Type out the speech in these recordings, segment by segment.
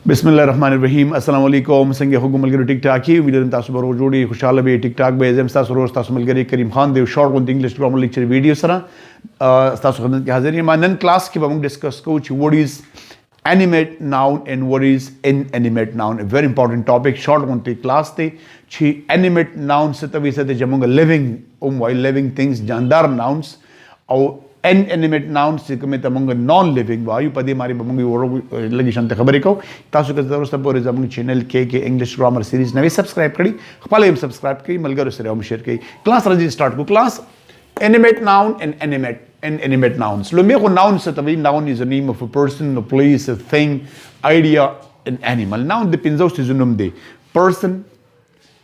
बिस्मिल्लाहिर्रहमानिर्रहीम अस्सलाम वालेकुम संगे हुकुम मलगरी टिक टाक ही वीडियो तासु बरो जोड़ी खुशाल बे टिक टाक बे एजम तासु रोज तासु मलगरी करीम खान देव short one English grammar lecture video सरा तासु खदमत के हाजिर मानन क्लास के बम डिस्कस को what is animate noun and what is inanimate noun. A very important topic. Short one te class te chi animate nouns se tavi se te jamunga living while living things jandar nouns or inanimate nouns se kame tamunga non living vayu padi mari bamungi woro lagi shante khabari ko tasu ke zarur sapore jamungi channel ke English grammar series navi subscribe kari khpale subscribe kari malgar usre hum share kari class raji start ko class animate noun and inanimate nouns. Lo meko noun sa tabi noun is a name of a person, a place, a thing, idea, an animal. Noun depends on sinonymum de person,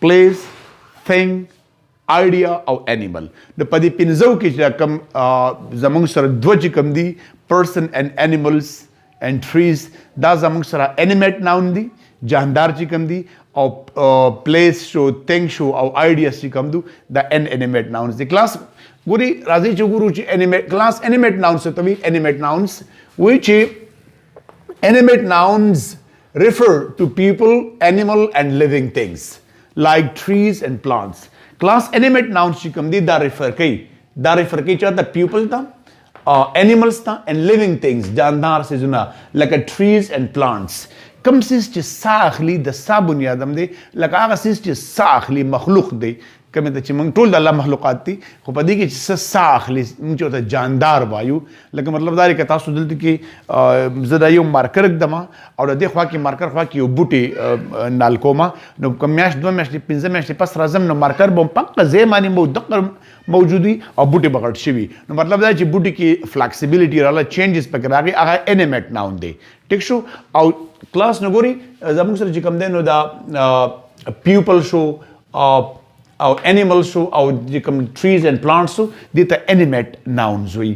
place, thing, idea or animal. The padi pinzau ki kam zamung sara dwaji kam di person and animals and trees da zamung sara animate noun di jandar chi kam di or place show thing show or idea chi kam du the inanimate nouns. The class Guri Razi Chuguruchi animate class animate nouns to be animate nouns, which animate nouns refer to people, animal and living things like trees and plants. Class animate nouns chikam di da refer kai cha the people ta animals ta and living things jandar se juna like a trees and plants. Kam sis che sakhli da sabunyadam de like aga sis che sakhli makhluq de کمه ته چې موږ ټول د الله مخلوقات دي خو په دې کې چې ساخلی موږ ته جاندار وایو لکه مطلب دا دی که تاسو دلته کې زه دا یو مارکر ږدم او د دې خوا کې مارکر خوا کې یو بوټی نال کومه نو که میاشت دوه میاشتې پنځه میاشتې پس راځم نو مارکر به په هغه ځای باندې دقه موجود وي او بوټی به غټ شوي نو مطلب دا چې بوټي کې فلیکسیبیلیټي راغله چینجز پکې راغی هغه انیمیټ ناون دی ټیک شو او کلاس نه ګوري زموږ سره چې کوم دی نو دا پیپل شو او animals شو او کوم trees and plants شو دي ته animate nouns وي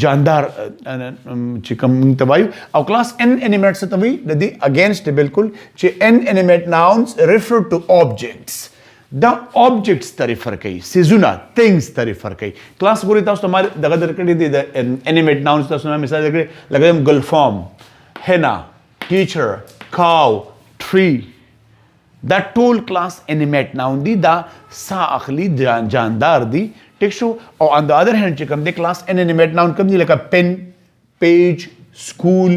جاندار چې کوم تبایو او کلاس inanimate څه ته وي د دې against بالکل چې inanimate nouns refer to objects دا objects ته refer کوي سيزونه things ته refer کوي کلاس ګوري تاسو ته دغه درکړي دي د inanimate nouns تاسو نه مثال درکړي لکه گلفام henna teacher cow tree دا ټول کلاس انیمیټ ناون دی دا سا اخلی جاندار دی ټیک شو او on the other hand چې کوم دی کلاس انیمیټ ناون کوم دی لکه پن پیج سکول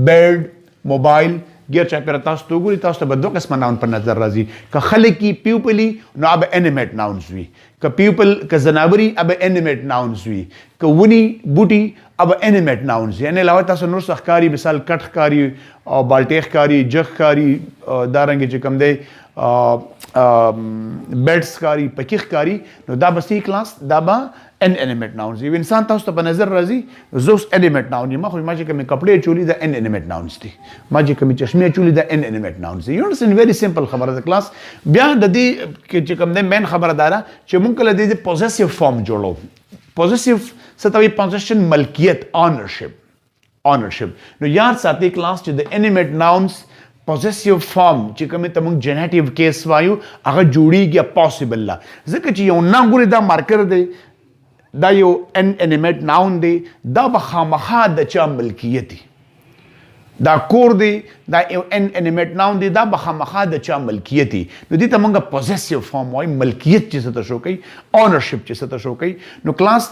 بیرد موبایل ګیر چا پر تاسو ته ګوري تاسو ته دوه قسمه ناون په نظر راځي که خلک کی پیپلی نو اب انیمیټ ناونز وی که پیپل که زناوري اب انیمیټ ناونز وی که ونی بوټي اب انیمیټ ناونز یعنی علاوه تاسو نور ښکاری مثال کټ ښکاری او بالټی ښکاری جګ ښکاری دارنګ چې کوم دی بیډ ښکاری پکی ښکاری نو دا به سی کلاس دا به انیمیټ ناونز یو انسان تاسو ته په نظر راځي زوس انیمیټ ناون ما خو ما چې کوم کپڑے چولی دا انیمیټ ناونز دي ما چې کوم چشمه چولی دا انیمیټ ناونز دي یو انډرسټاند ویری سمپل خبره ده کلاس بیا د دې چې کوم دی مین خبره دارا چې مونږ کله د پوزیسیو فارم جوړو پوزیسیو ستوي پوزیشن ملکیت اونرشپ نو یاد ساتي کلاس چې د انیمیټ ناونز پوزیسیو فارم چې کوم ته مونږ جنریټیو کیس وایو هغه جوړیږي پاسبل لا ځکه چې یو نام ګوري دا مارکر دی دا یو انیمیټ ناون دی دا به خامخا د چا ملکیت دا کور دی دا یو انیمیټ ناون دی دا به خامخا د چا ملکیت نو دې ته مونږ پوزیسیو فارم وایو ملکیت چې څه ته شو کوي اونرشپ چې څه ته شو کوي نو کلاس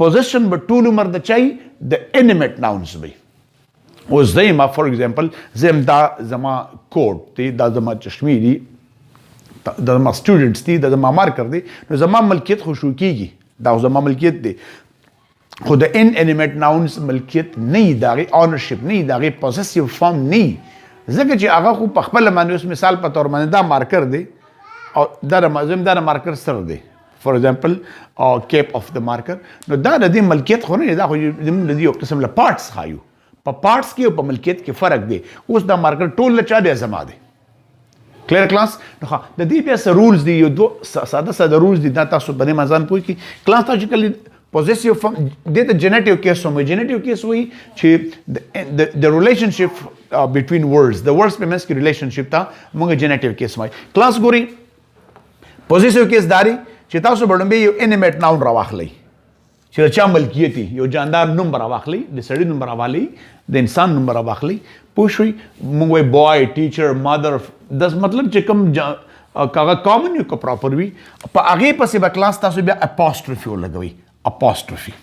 پوزیشن به ټول عمر د چای د انیمیټ ناونز وي اوس زما فور ایگزامپل زم دا زما کوټ دی دا زما چشمې دي دا زما سټوډنټس دي دا زما مارکر دی نو زما ملکیت خو شو کیږي دا زما ملکیت دی خو د انیمیټ ناونز ملکیت نه دا غي اونرشپ نه دا غي پوزیسیو فارم نه ځکه چې هغه خو په خپل باندې اوس مثال په تور باندې دا مارکر دی او دا مازم دا مارکر سره دی فور ایگزامپل کیپ اف د مارکر نو دا د دې ملکیت خو نه دا خو د یو قسم له پارټس خایو په پارټس کې او په ملکیت کې فرق دی اوس دا مارکر ټول چا دی زما دی کلیر کلاس نو د دې بیا سره رولز دی یو دوه ساده رولز دي دا تاسو باندې مزان پوي کې کلاس تاسو کلی پوزیسیو فارم د جنریټیو کیس هم جنریټیو کیس وي چې د ریلیشنشپ بټوین ورډز د ورډز په منځ کې ریلیشنشپ تا موږ جنریټیو کیس وایي کلاس ګوري پوزیسیو کیس داري چې تاسو باندې یو انیمیټ ناون راوخلی چې چا ملکیتي یو جاندار نوم راواخلي د سړي نوم راوالی د انسان نوم راواخلي پوه شئ موږ وایي بوای ټیچر مادر د مطلب چې کوم کاغه کامن یو کو پراپر وي په هغې پسې به کلاس تاسو بیا اپاسټروفي ولګوئ اپاسټروفي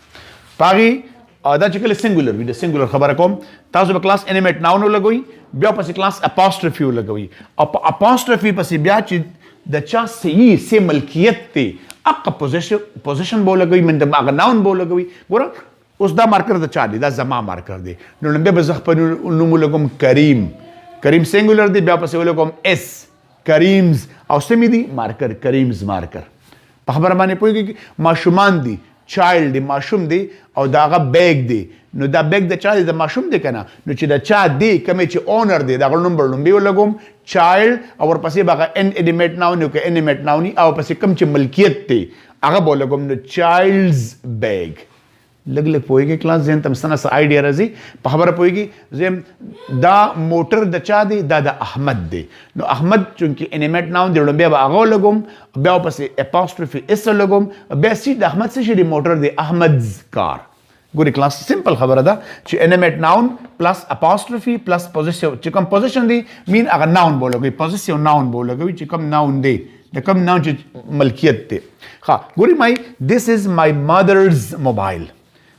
په هغې دا چې کله سنګولر وي د سنګولر خبره کوم تاسو به کلاس انیمیټ ناون ولګوئ بیا پسې کلاس اپاسټروفي ولګوئ او په اپاسټروفي پسې بیا چې د چا صحیح سه ملکیت دی اقا پوزیشن بو لګوي من د هغه ناون بو لګوي ګوره اوس دا مارکر د چا دی دا زما مارکر دی نو لمبه به زه خپل نوم لګوم کریم سنګولر دی بیا پسې ولګوم اس کریمز او سمې دی مارکر کریمز مارکر په خبره باندې پوهېږي ماشومان دي چایلډ دی ماشوم دی او دا هغه بیگ دی نو دا بیگ د چا دی د ماشوم دی که نه نو چې د چا دی کومې چې اونر دی د هغه نوم به لومبې ولګوم چایلډ او ورپسې به هغه ان انیمیټ ناون یو که انیمیټ ناون او پسې کوم چې ملکیت دی هغه به ولګوم نو چایلډز بیگ لږ لږ پوهېږي کلاس ذهن ته مستنه څه آیډیا راځي په خبره پوهېږي زه دا موټر د چا دی دا د احمد دی نو احمد چونکې انیمیټ ناون دی لومبیا به هغه ولګوم بیا پسې اپاسټروفي اس ولګوم بیا سی د احمد څه شي دی موټر دی احمدز کار ګوري کلاس سمپل خبره ده چې انیمیټ ناون پلس اپاسټروفي پلس پوزیسیو چې کوم پوزیشن دی مین هغه ناون به ولګوي پوزیسیو ناون به ولګوي چې کوم ناون دی د کوم ناون چې ملکیت دی ښه ګوري مای دیس از مای مادرز موبایل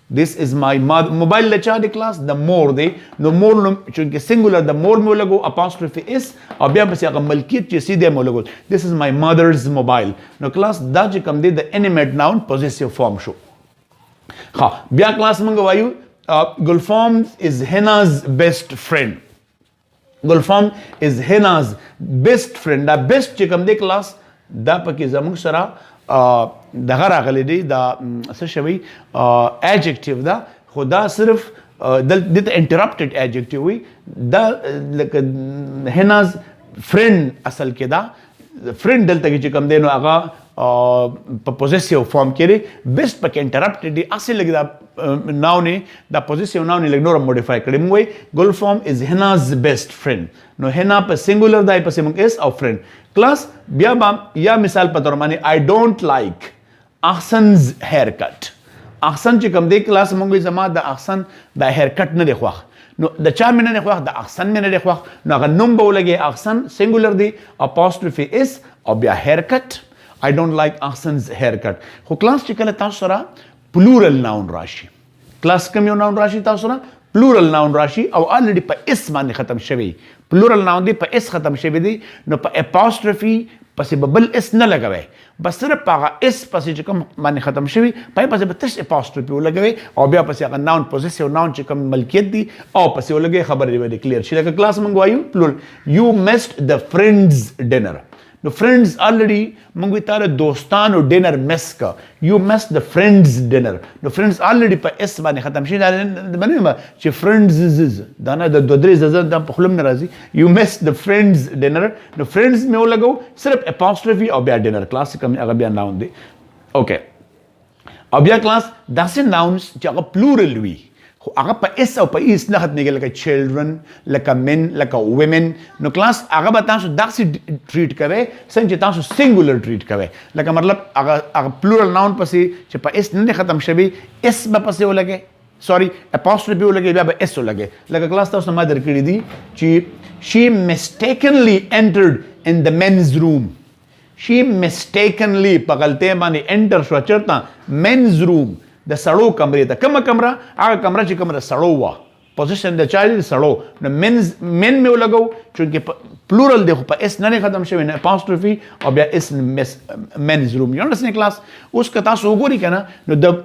This is my mobile لچا دی کلاس د مور دی نو مور چونکه سنگولر د مور مو لګو اپاسټروفي اس او بیا پسې هغه ملکیت چې سیده مو لګو this is my mother's mobile نو کلاس دا چې کوم دی د انیمیټ ناون پوزیسیو فارم شو ها بیا کلاس موږ وایو ګلفام از هناز بیسٹ فرند ګلفام از هناز بیسٹ فرند دا بیسٹ چې کوم دی کلاس دا پکې زموږ سره دغه راغلی دی دا څه شوی ایجکټیو دا خو دا صرف دلته انټرپټډ ایجکټیو وي دا لکه هناز فرند اصل کې دا فرند دلته کې چې کوم دی نو هغه په پوزیسیو فارم کې دی بیسټ پکې انټرپټډ دی اصل لګي دا ناون دا پوزیسیو ناون لګ نور موډیفای کړی موږ وایي ګلفام از هناز بیسټ فرند نو هنا په سنگولر دی پسې موږ اس او فرند کلاس بیا یا مثال په تور باندې I don't like احسنز هیر کټ احسن چې کوم دی کلاس موږ زما د احسن د هیر کټ نه دی خوښ نو د چا مینه نه خوښ د احسن مینه نه خوښ نو هغه نوم به ولګي احسن سنگولر دی اپاسټروفي اس او بیا هیر کټ I don't like احسنز هیر کټ خو کلاس چې کله تاسو سره پلورل ناون راشي کلاس کوم یو ناون راشي تاسو سره پلورل ناون راشي او الریډي په اس باندې ختم شوی پلورل ناون دی په اس ختم شوی دی نو په اپاسټروفي پسې بل اس نه لګوي بس صرف هغه اس پسې چې کوم باندې ختم شوی پای پسې به تش اپاسټروفي ولګوي او بیا پسې هغه ناون پوزیسیو ناون چې کوم ملکیت دی او پسې ولګي خبرې به کلیر شي لکه کلاس موږ وایو پلورل یو مسډ د فرندز ډینر نو فرندز الریډي موږ تعالی دوستانو ډینر مس کا یو مس د فرندز ډینر نو فرندز الریډي په اس باندې ختم شي دا باندې چې فرندز دا نه د دوه درې زده د په خلم ناراضي یو مس د فرندز ډینر نو فرندز مې ولګو صرف اپاسټروفي او بیا ډینر کلاس کوم هغه بیا ناون دی اوکې او بیا کلاس داسې ناونز چې هغه پلورل وي خو هغه په اس او په ایس نه ختمېږي لکه چلډرن لکه مین لکه ویمن نو کلاس هغه به تاسو داسې ټریټ کوئ څنګه چې تاسو سنګولر ټریټ کوئ لکه مطلب هغه پلورل ناون پسې چې په اس نه ختم شوي اس به پسې ولګي سوري اپاسټروفي ولګي بیا به اس ولګي لکه کلاس تاسو ما درکړي دي چې she mistakenly entered in the men's room she mistakenly په غلطۍ باندې انټر شو چېرته men's room د سړو کمرې ته کومه کمره هغه کمره چې کومه سړو وه پوزیشن د چا دی سړو نو مین مې ولګو چونکې پلورل دی خو په اس نه ختم شوی نه اپاسټروفي او بیا اس مینز روم یو انډرسټینډ کلاس اوس که تاسو وګورئ که نه نو د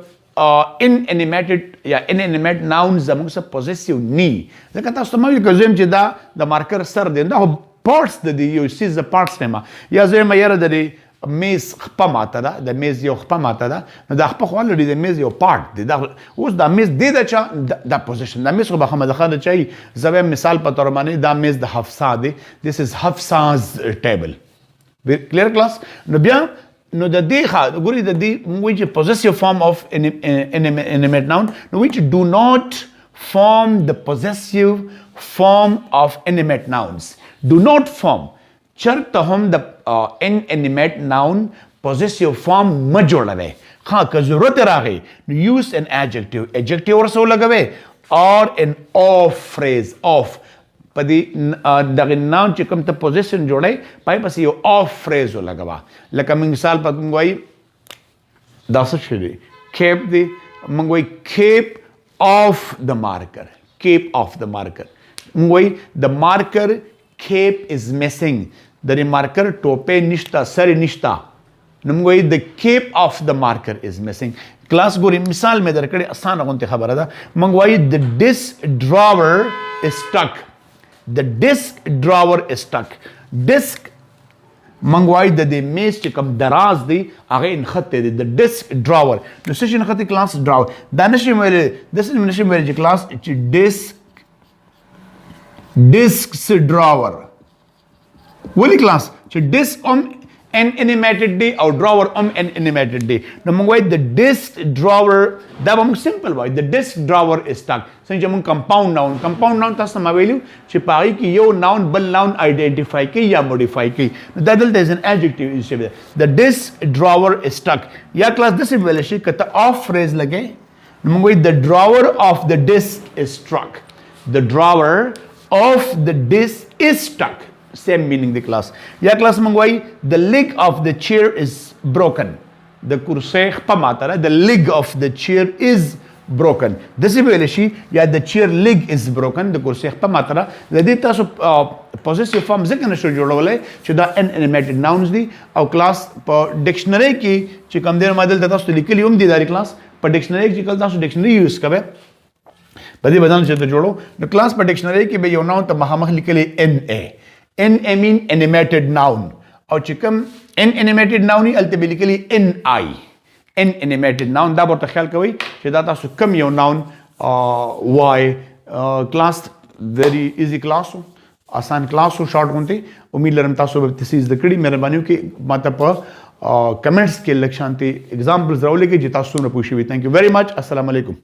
inanimated یا inanimate nouns زموږ څه پوزیسیو نی ځکه تاسو ته ما ویل که زه یم چې دا د مارکر سر دی دا خو پارټس د دې یو سیز د پارټس نه یا زه یم یاره د دې میز خپه ماته ده د میز یو خپه ماته ده نو دا خپه خو الریډي د میز یو پارټ دی دا اوس دا میز دی د چا دا پوزیشن دا میز خو به حمد خان د چای زه به مثال په تور باندې دا میز د حفصه دی دیس از حفصاز ټیبل کلیر کلاس نو بیا نو د دې ښه ګورئ د دې موږ چې پوزیسیو فارم اف انیمیټ ناون نو which do not form the possessive form of animate nouns do not form چرته هم د inanimate noun possessive form مه جوړوي हाँ का जरूरत रागे use an adjective adjective और सो लगावे और N of phrase of पदी दगे नाउन चिकम त पोजीशन जोड़े पाई पस यो ऑफ फ्रेज हो लगावा लका मिसाल पर मंगवाई दास छे केप दी मंगवाई cap of the marker cap of the marker मंगवाई the marker cap is missing the marker टोपे निश्ता सर निश्ता नमगोई the cap of the marker is missing class गोरी मिसाल में दरकड़े आसान रखते खबर था मंगवाई the desk drawer is stuck the desk drawer is stuck desk मंगवाई द मेज कम दराज दी आगे इन खत्ते द डिस्क ड्रॉवर नुसेशन खत्ते क्लास ड्रॉवर दानिश मेरे दिस नशिम मेरे क्लास डिस्क डिस्क ड्रॉवर वली class disc an animated day or drawer an animated day no mong wai the disk drawer da bam simple boy the disk drawer is stuck so jam compound noun ta sama value chipari ki yo noun bal noun identify ki ya modify ki that there is an adjective is the disk drawer is stuck ya class this is well shi kata off phrase lage no mong wai the drawer of the disk is struck the drawer of the disk is stuck same meaning the class ya class mangwai the leg of the chair is broken the kursi pamatara the leg of the chair is broken this is where she ya the chair leg is broken the kursi pamatara the taso possessive form zikr na jodole chuda animated nouns di au class dictionary ki chi kam der madal taso likli di dari class पर dictionary ki kal taso dictionary use kabe badi badan se to jodo the class पर dictionary ki be yo noun ta mahamah likli na NA mean animated noun और चिकम N animated noun ही ultimately NI N animated noun दा बहुत ख्याल कवई शेदा ता सुकम यो noun Y class very easy class हो आसान class हो short होते उम्मीद लरम तासो बत्तीस दकड़ी मेरे बानियों के माता पर कमेंट्स के लक्षांति एग्जाम्पल्स राउले के जिता सुन पूछी हुई थैंक यू वेरी मच अस्सलाम वालेकुम